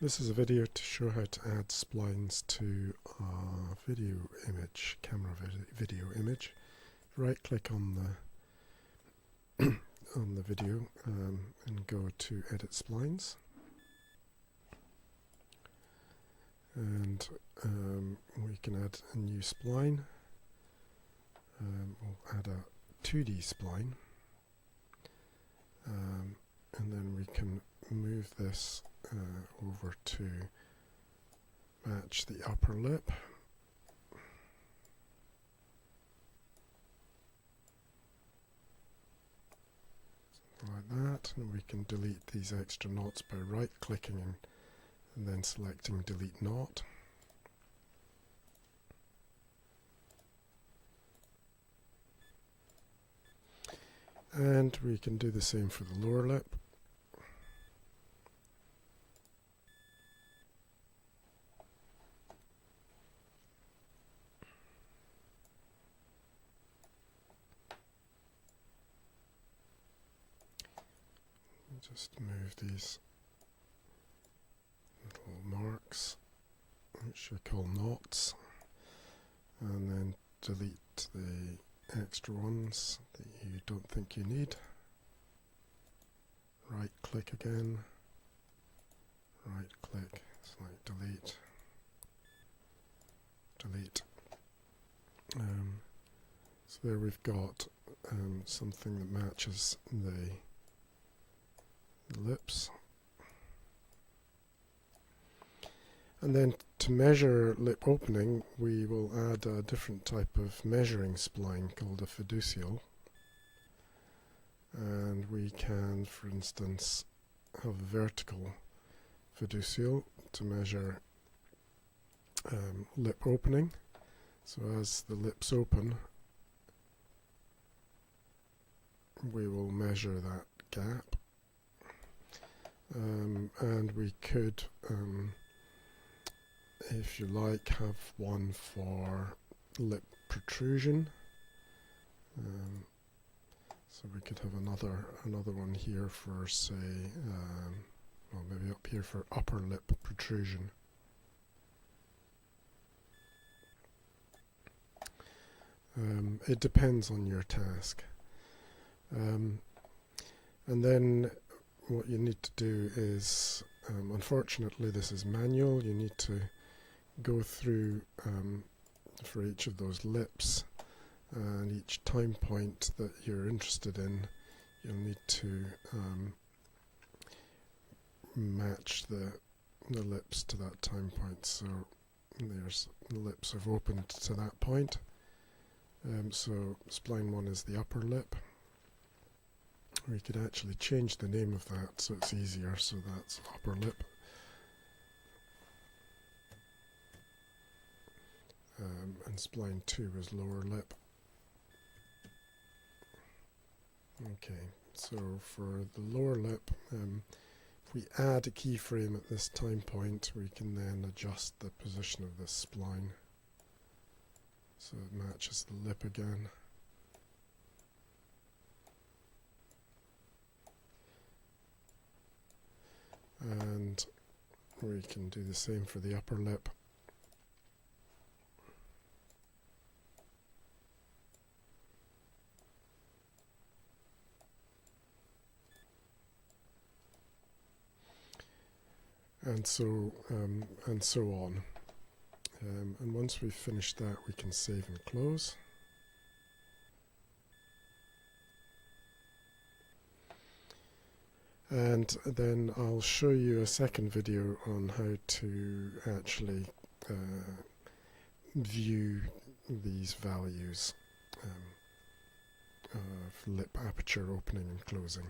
This is a video to show how to add splines to a video image, camera video image. Right click on the on the video and go to Edit Splines, and we can add a new spline. We'll add a 2D spline, and then we can move this over to match the upper lip. Something like that, and we can delete these extra knots by right clicking and then selecting delete knot. And we can do the same for the lower lip. Just move these little marks, which we call knots, and then delete the extra ones that you don't think you need. Right click again, right click, select delete, delete. So there we've got something that matches the lips. And then to measure lip opening, we will add a different type of measuring spline called a fiducial, and we can, for instance, have a vertical fiducial to measure lip opening. So as the lips open, we will measure that gap. And we could, if you like, have one for lip protrusion. So we could have another one here for, say, well, maybe up here for upper lip protrusion. It depends on your task. And then what you need to do is, unfortunately this is manual, you need to go through for each of those lips, and each time point that you're interested in, you'll need to match the lips to that time point. So there's the lips have opened to that point. So spline 1 is the upper lip. We could actually change the name of that so it's easier, so that's upper lip. And spline 2 is lower lip. Okay, so for the lower lip, if we add a keyframe at this time point, we can then adjust the position of this spline so it matches the lip again. And we can do the same for the upper lip. And so on. And once we've finished that, we can save and close. And then I'll show you a second video on how to actually view these values of lip aperture opening and closing.